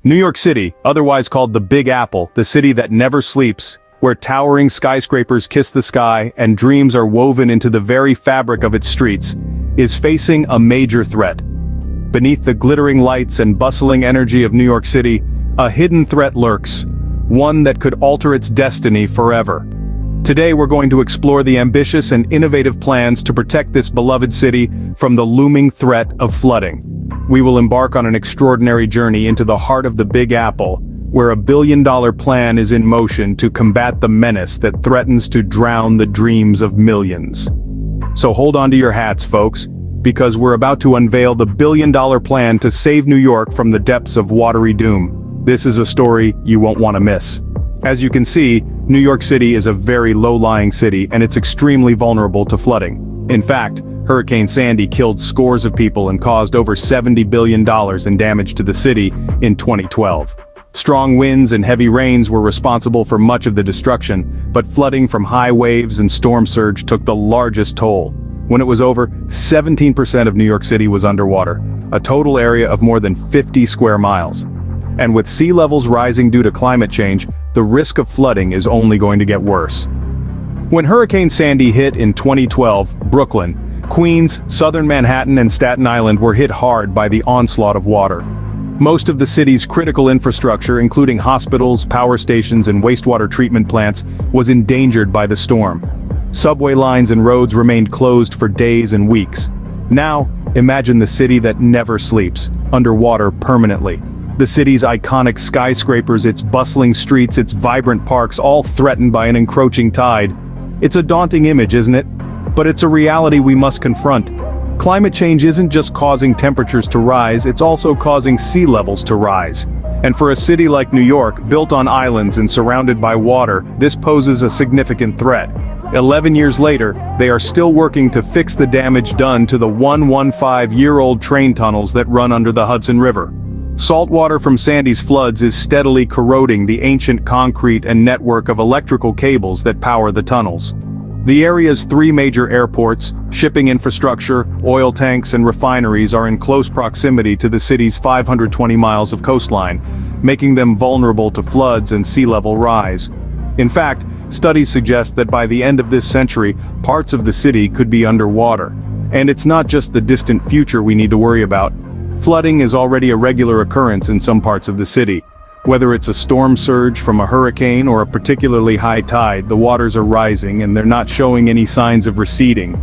New York City, otherwise called the Big Apple, the city that never sleeps, where towering skyscrapers kiss the sky and dreams are woven into the very fabric of its streets, is facing a major threat. Beneath the glittering lights and bustling energy of New York City, a hidden threat lurks, one that could alter its destiny forever. Today we're going to explore the ambitious and innovative plans to protect this beloved city from the looming threat of flooding. We will embark on an extraordinary journey into the heart of the Big Apple, where a billion-dollar plan is in motion to combat the menace that threatens to drown the dreams of millions. So hold on to your hats, folks, because we're about to unveil the billion-dollar plan to save New York from the depths of watery doom. This is a story you won't want to miss. As you can see, New York City is a very low-lying city and it's extremely vulnerable to flooding. In fact, Hurricane Sandy killed scores of people and caused over $70 billion in damage to the city in 2012. Strong winds and heavy rains were responsible for much of the destruction, but flooding from high waves and storm surge took the largest toll. When it was over, 17% of New York City was underwater, a total area of more than 50 square miles. And with sea levels rising due to climate change, the risk of flooding is only going to get worse. When Hurricane Sandy hit in 2012, Brooklyn, Queens, southern Manhattan and Staten Island were hit hard by the onslaught of water. Most of the city's critical infrastructure, including hospitals, power stations and wastewater treatment plants, was endangered by the storm. Subway lines and roads remained closed for days and weeks. Now, imagine the city that never sleeps, underwater permanently. The city's iconic skyscrapers, its bustling streets, its vibrant parks, all threatened by an encroaching tide. It's a daunting image, isn't it? But it's a reality we must confront. Climate change isn't just causing temperatures to rise, it's also causing sea levels to rise. And for a city like New York, built on islands and surrounded by water, this poses a significant threat. 11 years later, they are still working to fix the damage done to the 115-year-old train tunnels that run under the Hudson River. Salt water from Sandy's floods is steadily corroding the ancient concrete and network of electrical cables that power the tunnels. The area's three major airports, shipping infrastructure, oil tanks and refineries are in close proximity to the city's 520 miles of coastline, making them vulnerable to floods and sea level rise. In fact, studies suggest that by the end of this century, parts of the city could be underwater. And it's not just the distant future we need to worry about. Flooding is already a regular occurrence in some parts of the city. Whether it's a storm surge from a hurricane or a particularly high tide, the waters are rising and they're not showing any signs of receding.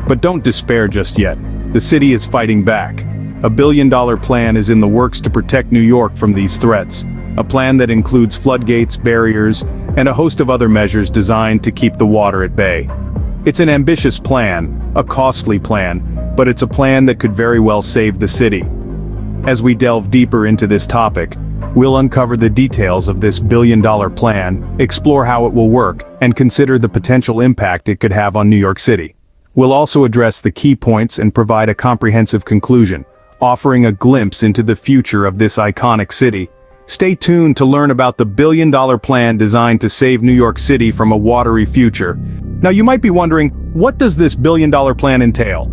But don't despair just yet. The city is fighting back. A billion-dollar plan is in the works to protect New York from these threats. A plan that includes floodgates, barriers, and a host of other measures designed to keep the water at bay. It's an ambitious plan, a costly plan, but it's a plan that could very well save the city. As we delve deeper into this topic, we'll uncover the details of this billion-dollar plan, explore how it will work, and consider the potential impact it could have on New York City. We'll also address the key points and provide a comprehensive conclusion, offering a glimpse into the future of this iconic city. Stay tuned to learn about the billion-dollar plan designed to save New York City from a watery future. Now you might be wondering, what does this billion-dollar plan entail?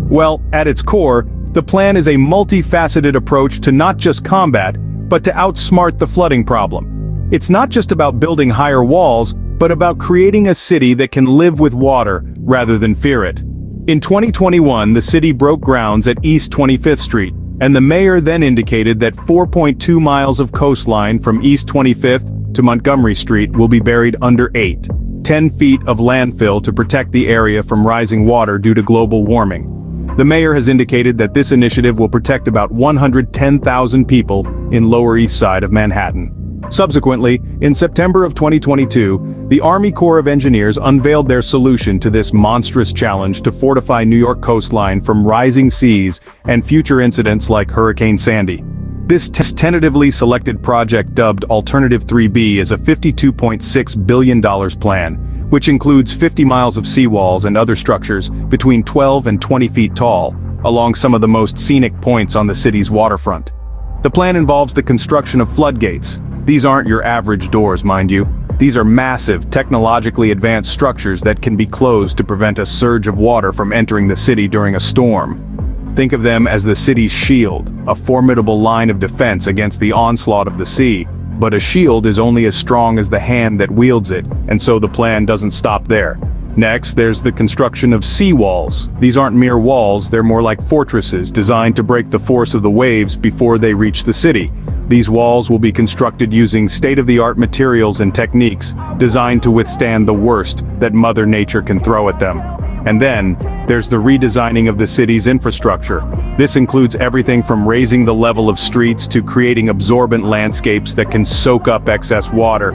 Well, at its core, the plan is a multifaceted approach to not just combat, but to outsmart the flooding problem. It's not just about building higher walls, but about creating a city that can live with water rather than fear it. In 2021, the city broke grounds at East 25th Street, and the mayor then indicated that 4.2 miles of coastline from East 25th to Montgomery Street will be buried under 10 feet of landfill to protect the area from rising water due to global warming. The mayor has indicated that this initiative will protect about 110,000 people in Lower East Side of Manhattan. Subsequently, in September of 2022, the Army Corps of Engineers unveiled their solution to this monstrous challenge to fortify New York coastline from rising seas and future incidents like Hurricane Sandy. This tentatively selected project, dubbed Alternative 3B, is a $52.6 billion plan, which includes 50 miles of seawalls and other structures between 12 and 20 feet tall, along some of the most scenic points on the city's waterfront. The plan involves the construction of floodgates. These aren't your average doors, mind you. These are massive, technologically advanced structures that can be closed to prevent a surge of water from entering the city during a storm. Think of them as the city's shield, a formidable line of defense against the onslaught of the sea. But a shield is only as strong as the hand that wields it, and so the plan doesn't stop there. Next, there's the construction of seawalls. These aren't mere walls, they're more like fortresses designed to break the force of the waves before they reach the city. These walls will be constructed using state-of-the-art materials and techniques designed to withstand the worst that Mother Nature can throw at them. And then, there's the redesigning of the city's infrastructure. This includes everything from raising the level of streets to creating absorbent landscapes that can soak up excess water.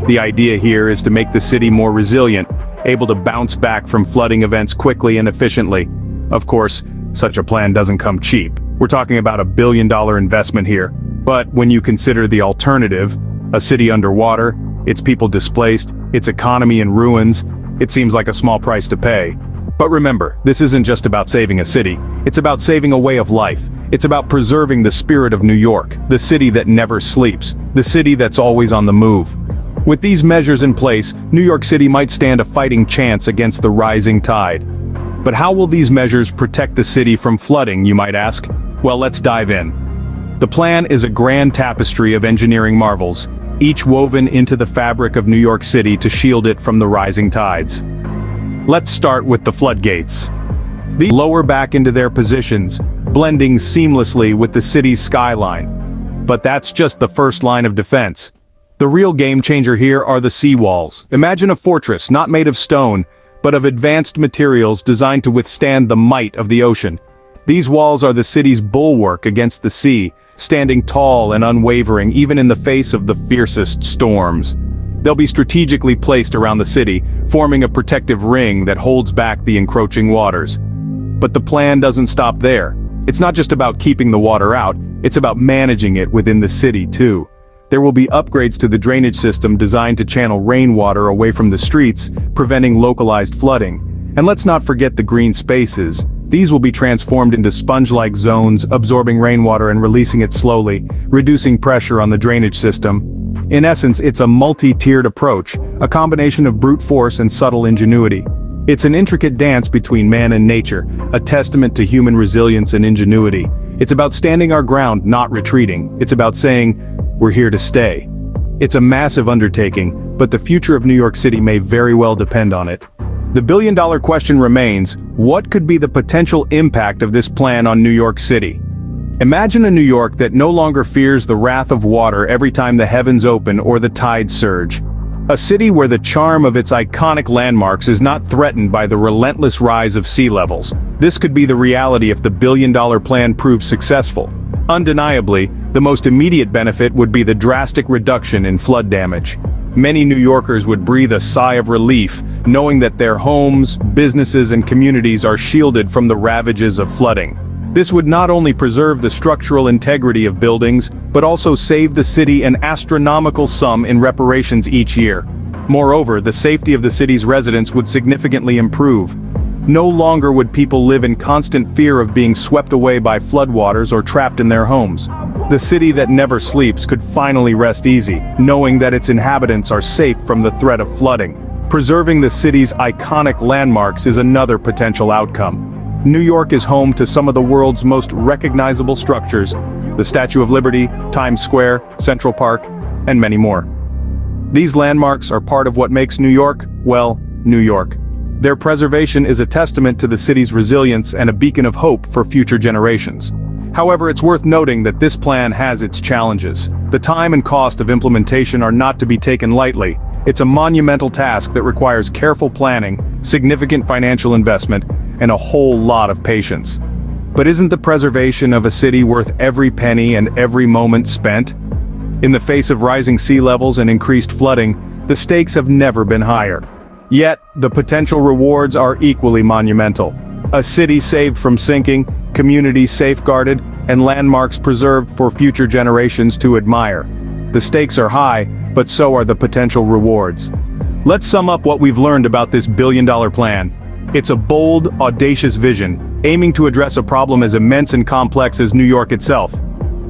The idea here is to make the city more resilient, able to bounce back from flooding events quickly and efficiently. Of course, such a plan doesn't come cheap. We're talking about $1 billion investment here. But when you consider the alternative, a city underwater, its people displaced, its economy in ruins, it seems like a small price to pay. But remember, this isn't just about saving a city, it's about saving a way of life. It's about preserving the spirit of New York, the city that never sleeps, the city that's always on the move. With these measures in place, New York City might stand a fighting chance against the rising tide. But how will these measures protect the city from flooding, you might ask? Well, let's dive in. The plan is a grand tapestry of engineering marvels, each woven into the fabric of New York City to shield it from the rising tides. Let's start with the floodgates. These lower back into their positions, blending seamlessly with the city's skyline. But that's just the first line of defense. The real game changer here are the seawalls. Imagine a fortress not made of stone, but of advanced materials designed to withstand the might of the ocean. These walls are the city's bulwark against the sea, standing tall and unwavering even in the face of the fiercest storms. They'll be strategically placed around the city, forming a protective ring that holds back the encroaching waters. But the plan doesn't stop there. It's not just about keeping the water out, it's about managing it within the city too. There will be upgrades to the drainage system designed to channel rainwater away from the streets, preventing localized flooding. And let's not forget the green spaces. These will be transformed into sponge-like zones, absorbing rainwater and releasing it slowly, reducing pressure on the drainage system. In essence, it's a multi-tiered approach, a combination of brute force and subtle ingenuity. It's an intricate dance between man and nature, a testament to human resilience and ingenuity. It's about standing our ground, not retreating. It's about saying, we're here to stay. It's a massive undertaking, but the future of New York City may very well depend on it. The billion-dollar question remains, what could be the potential impact of this plan on New York City? Imagine a New York that no longer fears the wrath of water every time the heavens open or the tides surge. A city where the charm of its iconic landmarks is not threatened by the relentless rise of sea levels. This could be the reality if the billion-dollar plan proves successful. Undeniably, the most immediate benefit would be the drastic reduction in flood damage. Many New Yorkers would breathe a sigh of relief, knowing that their homes, businesses, and communities are shielded from the ravages of flooding. This would not only preserve the structural integrity of buildings, but also save the city an astronomical sum in reparations each year. Moreover, the safety of the city's residents would significantly improve. No longer would people live in constant fear of being swept away by floodwaters or trapped in their homes. The city that never sleeps could finally rest easy, knowing that its inhabitants are safe from the threat of flooding. Preserving the city's iconic landmarks is another potential outcome. New York is home to some of the world's most recognizable structures: the Statue of Liberty, Times Square, Central Park, and many more. These landmarks are part of what makes New York, well, New York. Their preservation is a testament to the city's resilience and a beacon of hope for future generations. However, it's worth noting that this plan has its challenges. The time and cost of implementation are not to be taken lightly. It's a monumental task that requires careful planning, significant financial investment, and a whole lot of patience. But isn't the preservation of a city worth every penny and every moment spent? In the face of rising sea levels and increased flooding, the stakes have never been higher. Yet, the potential rewards are equally monumental. A city saved from sinking, communities safeguarded, and landmarks preserved for future generations to admire. The stakes are high, but so are the potential rewards. Let's sum up what we've learned about this billion-dollar plan. It's a bold, audacious vision, aiming to address a problem as immense and complex as New York itself.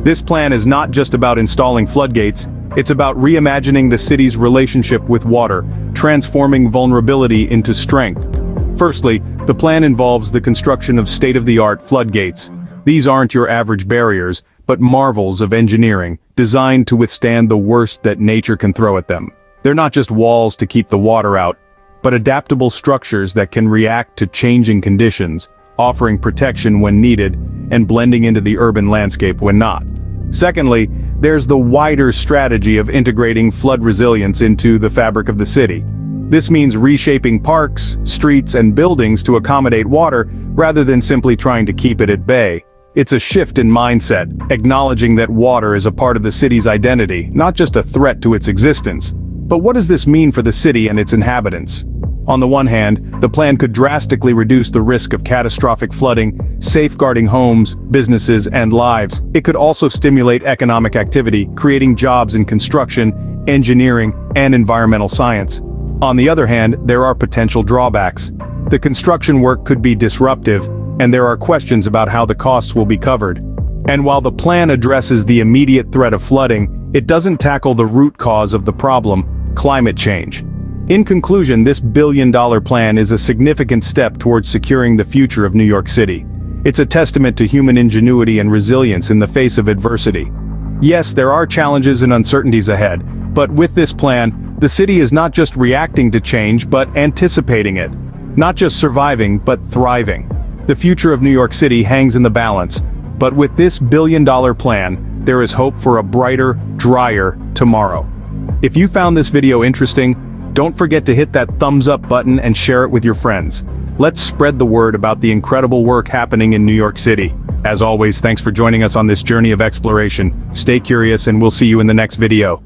This plan is not just about installing floodgates, it's about reimagining the city's relationship with water, transforming vulnerability into strength. Firstly, the plan involves the construction of state-of-the-art floodgates. These aren't your average barriers, but marvels of engineering, designed to withstand the worst that nature can throw at them. They're not just walls to keep the water out, but adaptable structures that can react to changing conditions, offering protection when needed, and blending into the urban landscape when not. Secondly, there's the wider strategy of integrating flood resilience into the fabric of the city. This means reshaping parks, streets, and buildings to accommodate water, rather than simply trying to keep it at bay. It's a shift in mindset, acknowledging that water is a part of the city's identity, not just a threat to its existence. But what does this mean for the city and its inhabitants? On the one hand, the plan could drastically reduce the risk of catastrophic flooding, safeguarding homes, businesses, and lives. It could also stimulate economic activity, creating jobs in construction, engineering, and environmental science. On the other hand, there are potential drawbacks. The construction work could be disruptive, and there are questions about how the costs will be covered. And while the plan addresses the immediate threat of flooding, it doesn't tackle the root cause of the problem: climate change. In conclusion, this billion-dollar plan is a significant step towards securing the future of New York City. It's a testament to human ingenuity and resilience in the face of adversity. Yes, there are challenges and uncertainties ahead, but with this plan, the city is not just reacting to change, but anticipating it. Not just surviving, but thriving. The future of New York City hangs in the balance, but with this billion-dollar plan, there is hope for a brighter, drier tomorrow. If you found this video interesting, don't forget to hit that thumbs up button and share it with your friends. Let's spread the word about the incredible work happening in New York City. As always, thanks for joining us on this journey of exploration. Stay curious, and we'll see you in the next video.